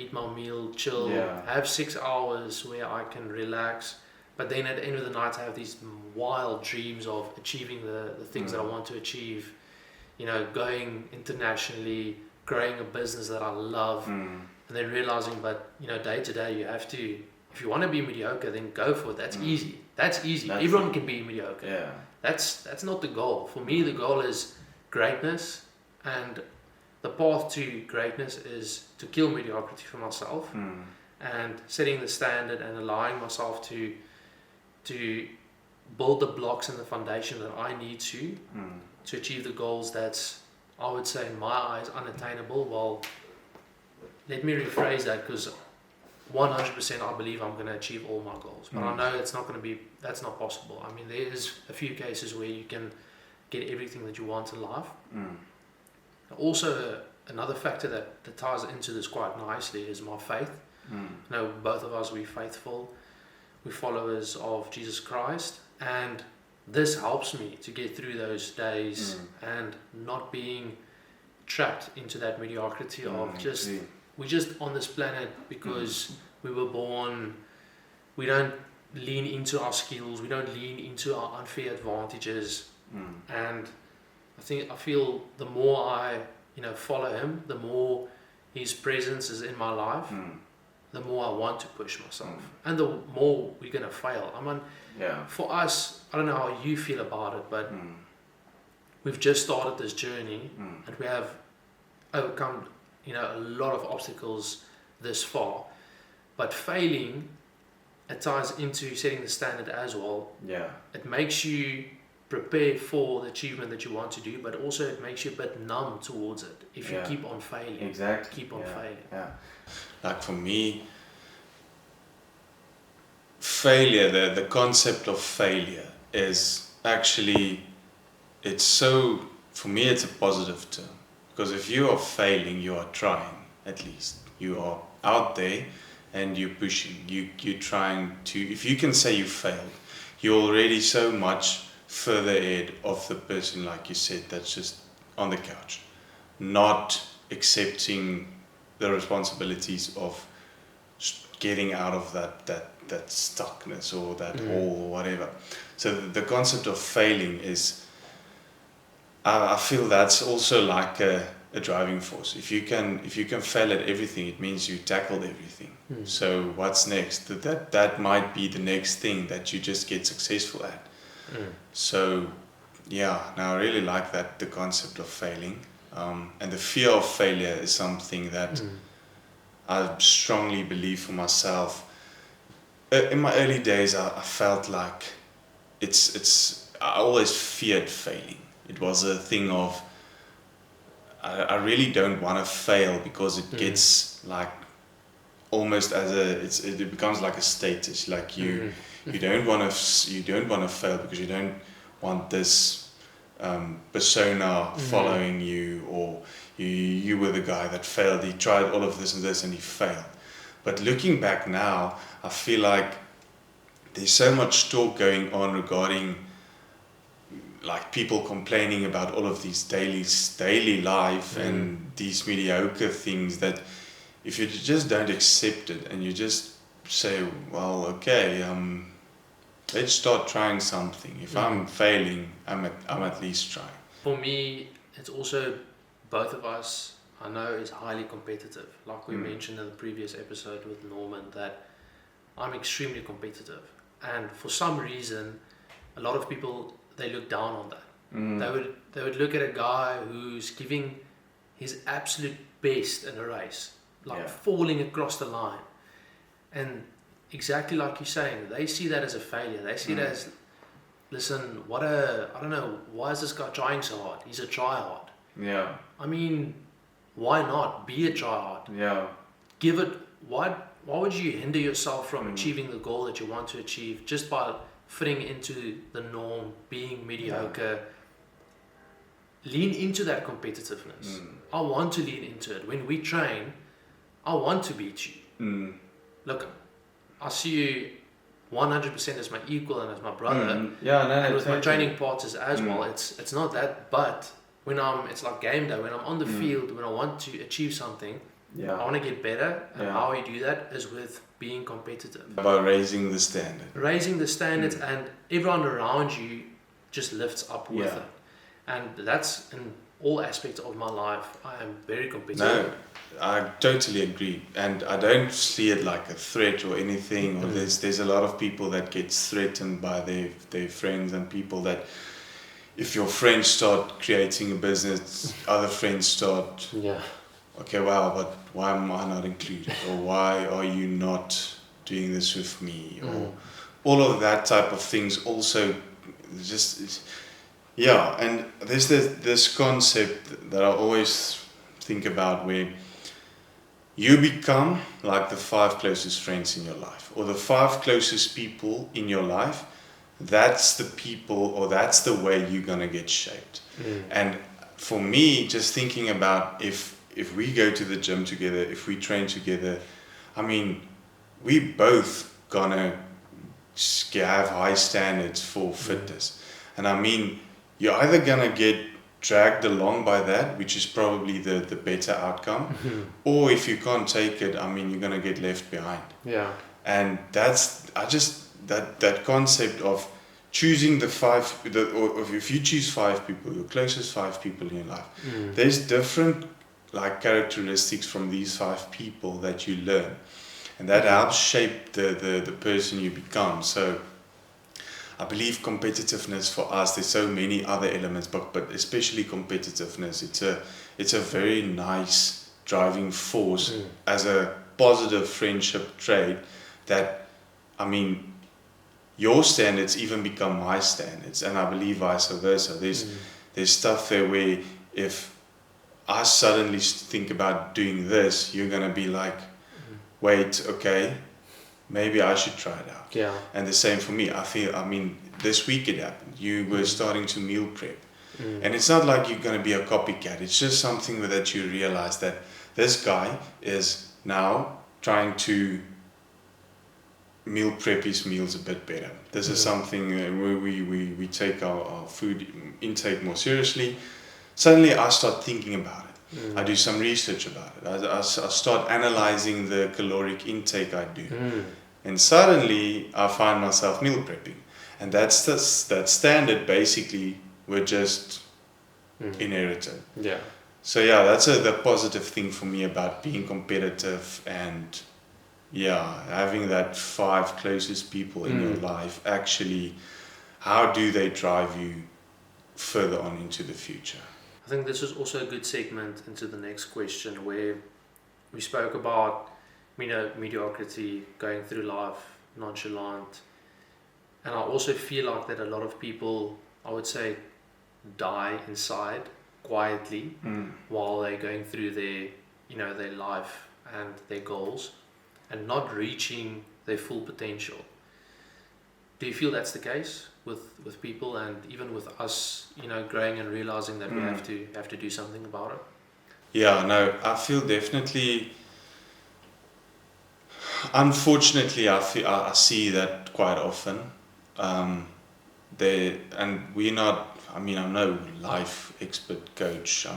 eat my meal, chill, Yeah. have 6 hours where I can relax. But then at the end of the night, I have these wild dreams of achieving the things that I want to achieve, going internationally, growing a business that I love, Mm. and then realizing, but, day to day, you have to, if you want to be mediocre, then go for it. That's easy. That's easy. That's Everyone it. can be mediocre. Yeah. That's not the goal. For me, the goal is greatness, and the path to greatness is to kill mediocrity for myself Mm. and setting the standard and allowing myself to build the blocks and the foundation that I need Mm. to achieve the goals that's, I would say, in my eyes, unattainable. Well, let me rephrase that, because 100% I believe I'm going to achieve all my goals, but I know that's not possible. I mean, there's a few cases where you can get everything that you want in life. Mm. Also, another factor that ties into this quite nicely is my faith. Mm. Both of us, we're faithful, we're followers of Jesus Christ, and this helps me to get through those days and not being trapped into that mediocrity of just, See. we're just on this planet because we were born. We don't lean into our skills, we don't lean into our unfair advantages. Mm. And I feel the more I follow him, the more his presence is in my life, Mm. the more I want to push myself, and the more we're gonna fail. I mean, Yeah. for us, I don't know how you feel about it, but Mm. we've just started this journey, Mm. and we have overcome a lot of obstacles this far. But failing, it ties into setting the standard as well. Yeah. It makes you prepare for the achievement that you want to do, but also it makes you a bit numb towards it if you Yeah. keep on failing. Exactly. Keep on Yeah. failing. Yeah. Like for me, failure, the concept of failure is actually, for me it's a positive term, because if you are failing, you are trying. At least you are out there and you're pushing, you're trying to, if you can say you failed, you're already so much further ahead of the person, like you said, that's just on the couch, not accepting the responsibilities of getting out of that stuckness or that hole or whatever. So the concept of failing is, I feel that's also like a driving force. If you can fail at everything, it means you tackled everything. So what's next? That might be the next thing that you just get successful at. So yeah, now I really like the concept of failing, and the fear of failure is something that I strongly believe for myself. In my early days, I felt like I always feared failing. It was a thing of, I really don't want to fail, because it gets like almost it becomes like a status. Like you don't want to fail because you don't want this persona following you, or you were the guy that failed. He tried all of this and this and he failed. But looking back now, I feel like there's so much talk going on regarding like people complaining about all of these daily life and these mediocre things, that if you just don't accept it and you just say, well, okay, let's start trying something. If I'm failing, I'm at least trying. For me, it's also both of us, I know, is highly competitive. Like we Mm. mentioned in the previous episode with Norman, that I'm extremely competitive. And for some reason, a lot of people, they look down on that. Mm. They would look at a guy who's giving his absolute best in a race, like Yeah. falling across the line. And exactly like you're saying, they see that as a failure. They see it Mm. as, listen, I don't know, why is this guy trying so hard? He's a tryhard. Yeah. I mean, why not? Be a tryhard. Yeah. Give it, why would you hinder yourself from Mm. achieving the goal that you want to achieve just by fitting into the norm, being mediocre? Lean into that competitiveness. Mm. I want to lean into it. When we train, I want to beat you. Mm. Look, I see you 100% as my equal and as my brother. Mm. Yeah, no, And with my totally. training partners as Mm. well, it's not that, but when it's like game day, when I'm on the Mm. field, when I want to achieve something, I Yeah. want to get better, and Yeah. how I do that is with being competitive. About raising the standard. Raising the standards, and everyone around you just lifts up with Yeah. it. And that's in all aspects of my life. I am very No, competitive. I totally agree, and I don't see it like a threat or anything. Or Mm. there's a lot of people that gets threatened by their friends and people that, if your friends start creating a business, other friends start, Yeah. okay, wow, but why am I not included, or why are you not doing this with me, or Mm. all of that type of things. Also, just yeah, and there's this concept that I always think about where you become like the 5 closest friends in your life, or the 5 closest people in your life. That's the people, or that's the way you're gonna get shaped. Mm. And for me, just thinking about if we go to the gym together, if we train together, I mean, we both gonna have high standards for fitness. And I mean, you're either gonna get dragged along by that, which is probably the better outcome, or if you can't take it, I mean, you're gonna get left behind. Yeah. And that concept of choosing or if you choose 5 people, your closest 5 people in your life, Mm. there's different like characteristics from these 5 people that you learn, and that helps shape the person you become. So I believe competitiveness for us, there's so many other elements, but especially competitiveness, it's a very nice driving force Mm. as a positive friendship trait that, I mean, your standards even become my standards, and I believe vice versa. There's stuff there where if I suddenly think about doing this, you're gonna be like, wait, okay, maybe I should try it out. Yeah. And the same for me. I mean, this week it happened. You were starting to meal prep. Mm. And it's not like you're going to be a copycat. It's just something that you realize that this guy is now trying to meal prep his meals a bit better. This is something where we take our food intake more seriously. Suddenly I start thinking about it. Mm. I do some research about it. I start analyzing the caloric intake I do. Mm. And suddenly I find myself meal prepping. And that's that standard basically we're just Mm. inherited. Yeah. So yeah, that's the positive thing for me about being competitive, and yeah, having that 5 closest people in your life. Actually, how do they drive you further on into the future? I think this is also a good segment into the next question, where we spoke about, mediocrity, going through life nonchalant, and I also feel like that a lot of people, I would say, die inside quietly while they're going through their life and their goals, and not reaching their full potential. Do you feel that's the case with people, and even with us, growing and realizing that we have to do something about it? Yeah, no, I feel definitely. Unfortunately, I see that quite often. We're not. I mean, I'm no life expert coach.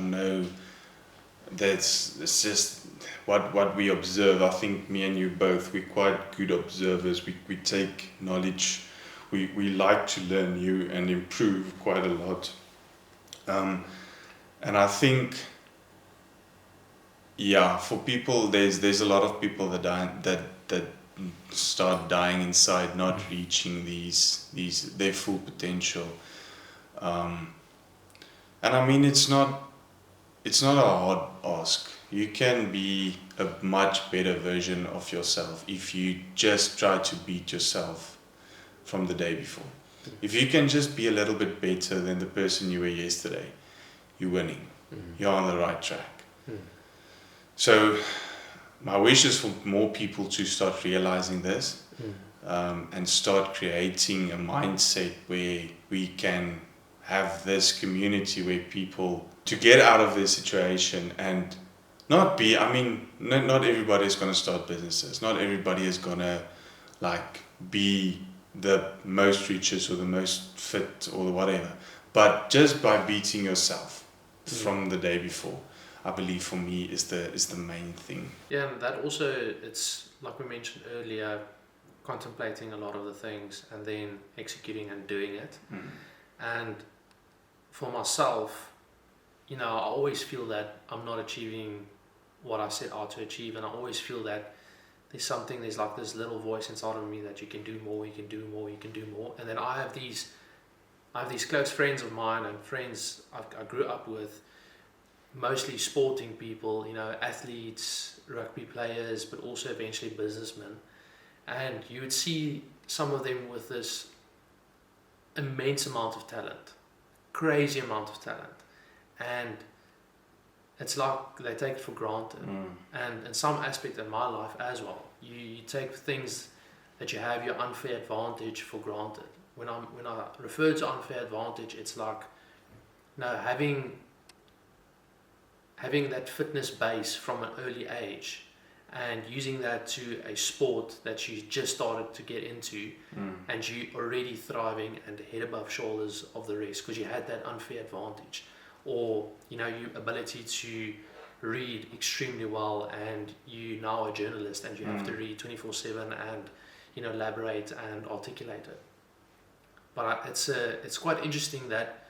It's just what we observe. I think me and you both, we're quite good observers. We take knowledge. We like to learn new and improve quite a lot. And I think yeah, for people, there's a lot of people that start dying inside, not reaching their full potential. And I mean, it's not a hard ask. You can be a much better version of yourself if you just try to beat yourself from the day before. If you can just be a little bit better than the person you were yesterday, you're winning. You're on the right track. So my wish is for more people to start realizing this, and start creating a mindset where we can have this community where people to get out of their situation and not be, I mean, not everybody is going to start businesses. Not everybody is going to like be the most richest or the most fit or whatever. But just by beating yourself from the day before, I believe for me is the main thing. Yeah, and that also, it's like we mentioned earlier, contemplating a lot of the things and then executing and doing it. And for myself, you know, I always feel that I'm not achieving what I set out to achieve, and I always feel that there's like this little voice inside of me that you can do more, you can do more, you can do more. And then I have these close friends of mine and friends I grew up with, mostly sporting people, you know, athletes, rugby players, but also eventually businessmen. And you would see some of them with this immense amount of talent, crazy amount of talent. And it's like they take it for granted. And in some aspect in my life as well, you take things that you have, your unfair advantage, for granted. When I refer to unfair advantage, it's like, you know, having that fitness base from an early age and using that to a sport that you just started to get into, and you already thriving and head above shoulders of the rest because you had that unfair advantage. Or, you know, your ability to read extremely well, and you now a journalist and you have to read 24/7 and, you know, elaborate and articulate it. But it's quite interesting that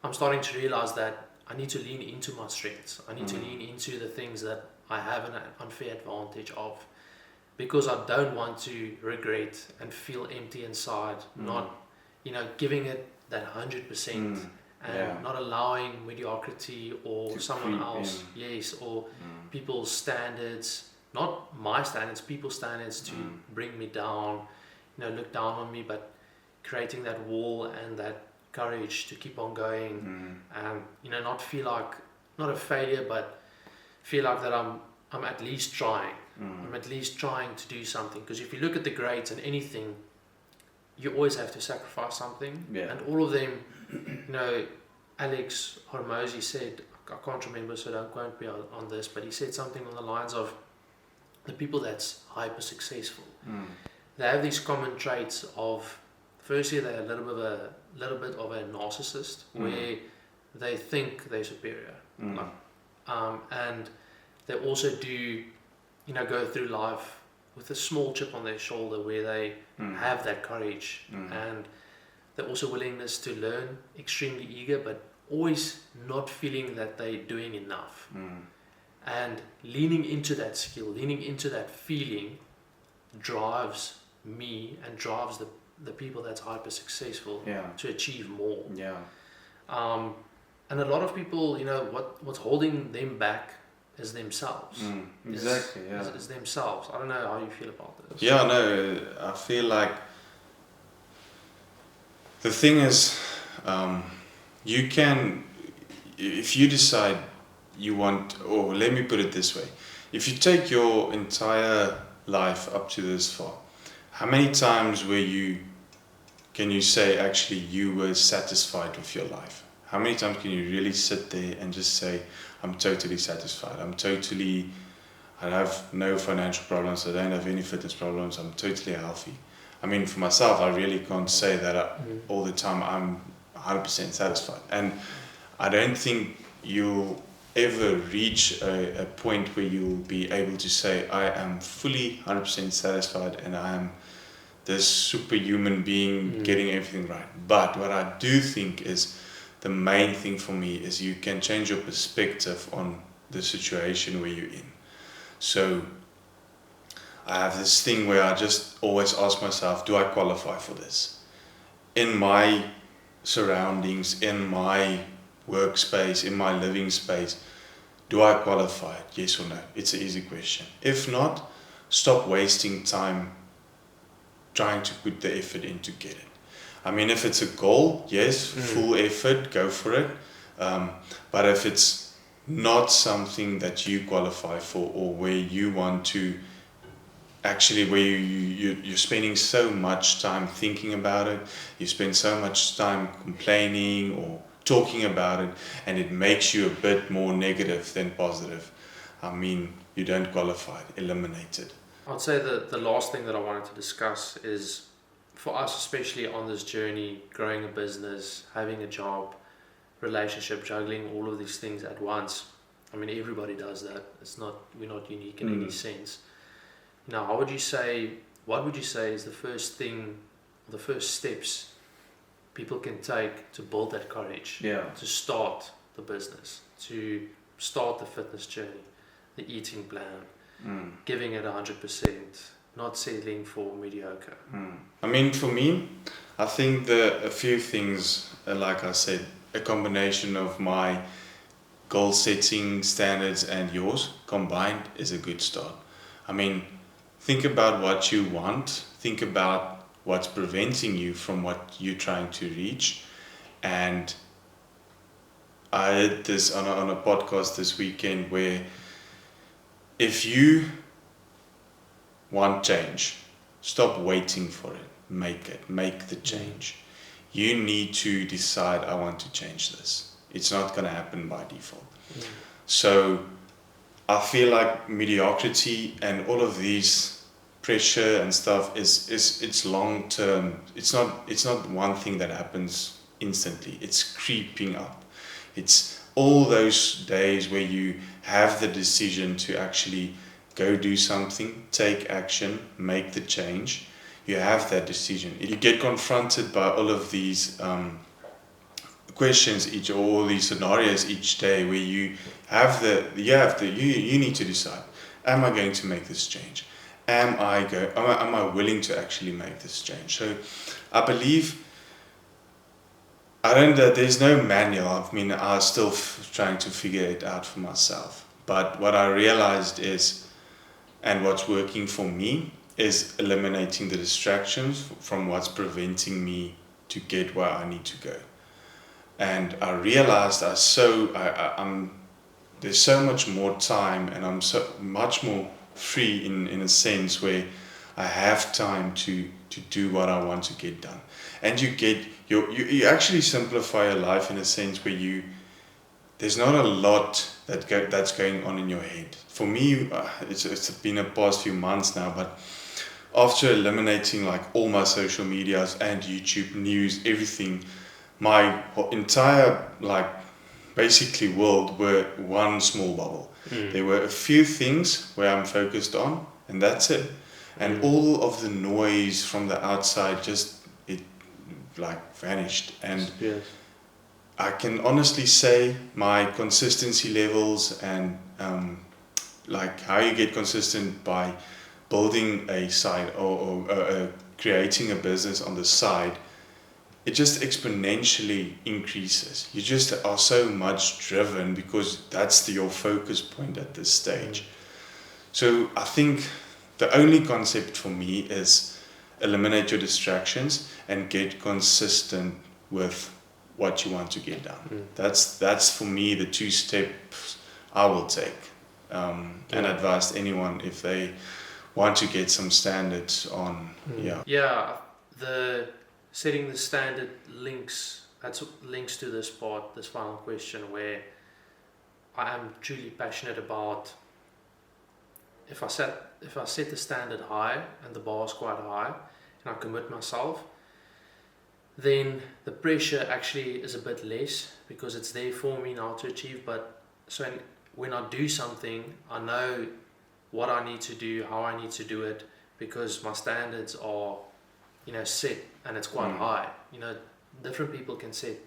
I'm starting to realize that I need to lean into my strengths. I need to lean into the things that I have an unfair advantage of, because I don't want to regret and feel empty inside, not, you know, giving it that 100%. And not allowing mediocrity or to someone else, or people's standards, not my standards, people's standards to bring me down, you know, look down on me, but creating that wall and that courage to keep on going, you know, not feel like, not a failure, but feel like that I'm at least trying. I'm at least trying to do something, because if you look at the greats and anything, you always have to sacrifice something, and all of them, you know, Alex Hormozy said, I can't remember, so don't quote me on this, but he said something on the lines of, the people that's hyper successful, they have these common traits of, firstly, they're a little bit of a narcissist, where they think they're superior, and they also do, you know, go through life with a small chip on their shoulder, where they have that courage, and they're also willingness to learn, extremely eager, but always not feeling that they're doing enough. And leaning into that skill, leaning into that feeling, drives me and drives the people that's hyper successful to achieve more. And a lot of people, you know, what's holding them back is themselves. Exactly, is themselves. I don't know how you feel about this. Yeah, no, I feel like the thing is, you can, if you decide you want, or let me put it this way, if you take your entire life up to this far, how many times can you say actually you were satisfied with your life? How many times can you really sit there and just say, I'm totally satisfied, I have no financial problems, I don't have any fitness problems, I'm totally healthy. I mean, for myself, I really can't say that all the time I'm 100% satisfied. And I don't think you'll ever reach a point where you'll be able to say, I am fully 100% satisfied and I am this superhuman being getting everything right. But what I do think is the main thing for me is you can change your perspective on the situation where you're in. So I have this thing where I just always ask myself, do I qualify for this? In my surroundings, in my workspace, in my living space, do I qualify? Yes or no? It's an easy question. If not, stop wasting time trying to put the effort in to get it. I mean, if it's a goal, yes, full effort, go for it. But if it's not something that you qualify for, or where you want to actually, where you're spending so much time thinking about it, you spend so much time complaining or talking about it, and it makes you a bit more negative than positive, I mean, you don't qualify, eliminate it. I'd say that the last thing that I wanted to discuss is, for us, especially on this journey, growing a business, having a job, relationship, juggling all of these things at once. I mean, everybody does that. We're not unique in any sense. Now, what would you say is the first thing, the first steps people can take to build that courage, to start the business, to start the fitness journey, the eating plan, giving it 100%, not settling for mediocre? I mean, for me, I think a few things, like I said, a combination of my goal setting standards and yours combined is a good start. I mean, think about what you want, think about what's preventing you from what you're trying to reach. And I heard this on a podcast this weekend where if you want change, stop waiting for it, make the change. You need to decide, I want to change this. It's not going to happen by default. So I feel like mediocrity and all of these pressure and stuff it's long term. It's not one thing that happens instantly. It's creeping up. It's all those days where you have the decision to actually go do something, take action, make the change. You have that decision. You get confronted by all of these questions all these scenarios each day where you need to decide, am I going to make this change? Am I willing to actually make this change? So I believe there's no manual. I mean, I'm still trying to figure it out for myself. But what I realized is, and what's working for me, is eliminating the distractions from what's preventing me to get where I need to go. And I realized there's so much more time, and I'm so much more free in a sense where I have time to do what I want to get done. And you actually simplify your life in a sense where there's not a lot that's going on in your head. For me, it's been a past few months now, but after eliminating like all my social medias and YouTube news, everything, my entire basically world were one small bubble. There were a few things where I'm focused on, and that's it. And all of the noise from the outside it vanished. And I can honestly say my consistency levels and how you get consistent by building a side or creating a business on the side, it just exponentially increases. You just are so much driven because that's your focus point at this stage. So I think the only concept for me is eliminate your distractions and get consistent with what you want to get done. That's for me the 2 steps I will take, and advise anyone if they want to get some standards on. The setting the standard links to this final question, where I am truly passionate about. If I set the standard high and the bar is quite high and I commit myself, then the pressure actually is a bit less because it's there for me now to achieve. But so when I do something, I know what I need to do, how I need to do it, because my standards are set and it's quite high. Different people can set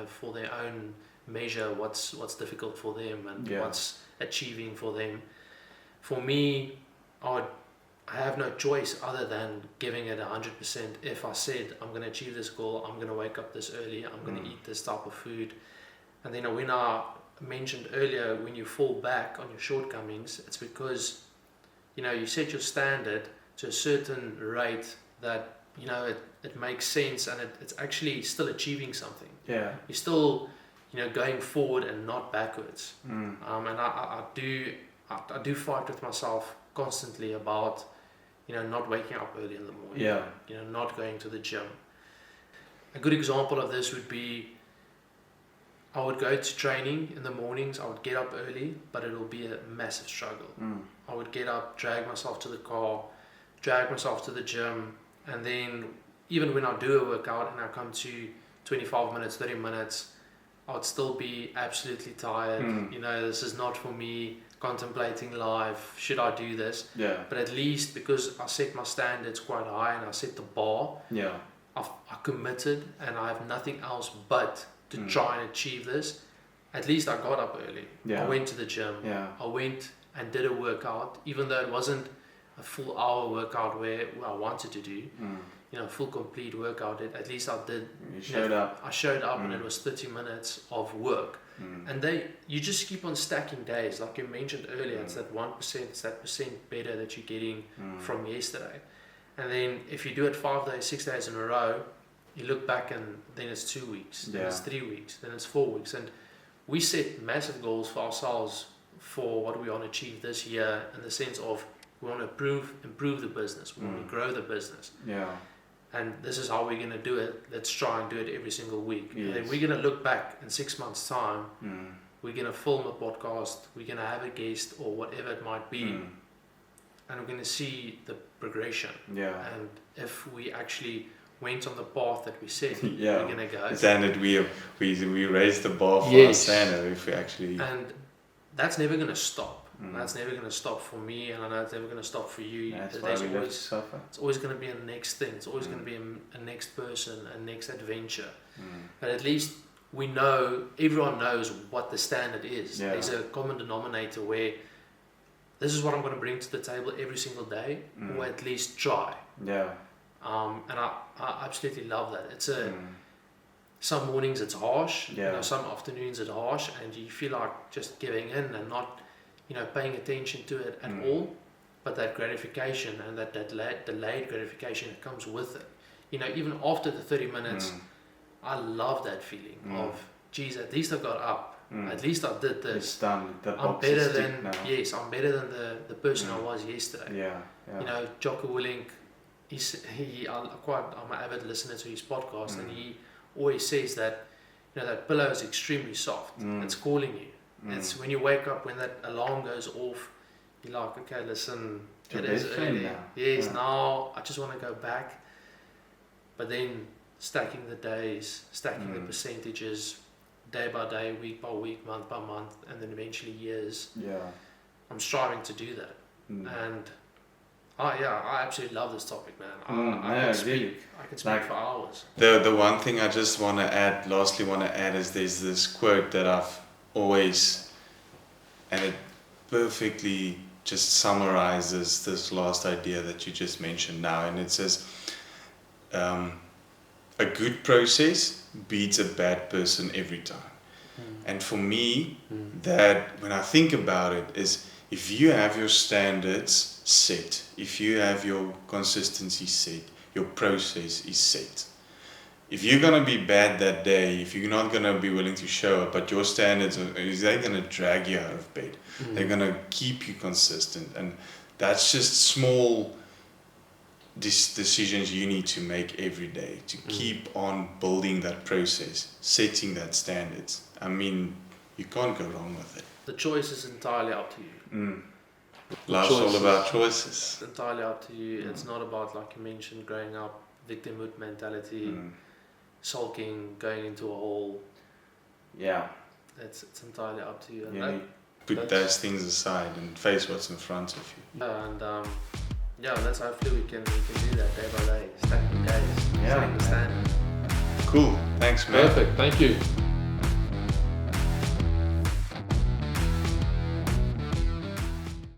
for their own measure what's difficult for them and Yeah. what's achieving for them. For me, I have no choice other than giving it 100%. If I said I'm going to achieve this goal, I'm going to wake up this early, I'm going to eat this type of food. And then when I mentioned earlier, when you fall back on your shortcomings, it's because, you know, you set your standard to a certain rate that, you know, it makes sense, and it's actually still achieving something. Yeah. You're still, you know, going forward and not backwards. Mm. And I do fight with myself constantly about, you know, not waking up early in the morning. Yeah. You know, not going to the gym. A good example of this would be, I would go to training in the mornings. I would get up early, but it'll be a massive struggle. Mm. I would get up, drag myself to the car, drag myself to the gym, and then even when I do a workout and I come to 25 minutes, 30 minutes, I would still be absolutely tired. Mm. You know, this is not for me, contemplating life, should I do this? Yeah. But at least because I set my standards quite high and I set the bar, Yeah. I committed and I have nothing else but to try and achieve this. At least I got up early. Yeah. I went to the gym. Yeah. I went and did a workout, even though it wasn't a full hour workout where I wanted to do, Mm. you know, full complete workout. At least I did. You showed up. I showed up and it was 30 minutes of work. Mm. And you just keep on stacking days. Like you mentioned earlier, it's that 1%, it's that percent better that you're getting from yesterday. And then if you do it 5 days, 6 days in a row, you look back and then it's 2 weeks, then it's 3 weeks, then it's 4 weeks. And we set massive goals for ourselves for what we want to achieve this year, in the sense of we want to improve the business, we want to grow the business. Yeah. And this is how we're going to do it. Let's try and do it every single week. And then Yes. we're going to look back in 6 months' time. Mm. We're going to film a podcast. We're going to have a guest or whatever it might be. Mm. And we're going to see the progression. Yeah. And if we actually went on the path that we said Yeah. we're going to go. The standard we raised the bar for our Yes. standard if we actually. And that's never going to stop. Mm. That's never going to stop for me, and I know it's never going to stop for you. That's why There's we live to always, suffer. it's always going to be a next thing. It's always going to be a next person, a next adventure. But at least we know, everyone knows what the standard is. Yeah. There's a common denominator where this is what I'm going to bring to the table every single day, or at least try. Yeah. And I absolutely love that. It's a Mm. some mornings it's harsh, Yeah. you know, some afternoons it's harsh, and you feel like just giving in and not, you know, paying attention to it at all. But that gratification and that delayed gratification that comes with it, you know, even after the 30 minutes, I love that feeling of, geez, at least I got up, at least I did this. It's done. The I'm box is better ticked than now. yes, I'm better than the person I was yesterday. Yeah. Yeah. You know, Jocko Willink, I'm an avid listener to his podcast, and he always says that, you know, that pillow is extremely soft. It's calling you. It's when you wake up, when that alarm goes off, you're like, okay, listen, It's your it is best friend early. now. Yes, Yeah. now I just want to go back. But then stacking the days, stacking the percentages, day by day, week by week, month by month, and then eventually years. Yeah. I'm striving to do that. And I absolutely love this topic, man. I can speak Like- for hours. The one thing I just want to add, lastly want to add, is there's this quote that I've always, and it perfectly just summarizes this last idea that you just mentioned now, and it says, a good process beats a bad person every time. And for me, that when I think about it, is if you have your standards set, if you have your consistency set, your process is set. If you're gonna be bad that day, if you're not gonna be willing to show up, but your standards they're gonna drag you out of bed. They're gonna keep you consistent, and that's just small decisions you need to make every day to keep on building that process, setting that standards. I mean, you can't go wrong with it. The choice is entirely up to you. Life's all Choices. about choices. It's entirely up to you. It's not about, like you mentioned, growing up, victimhood mentality, sulking, going into a hole. Yeah. It's entirely up to you. And You that- need- Put That's- those things aside and face what's in front of you. yeah, let's hopefully we can do that day by day, stacking days, Yeah. setting the standard. Cool. Thanks, man. Perfect. Thank you.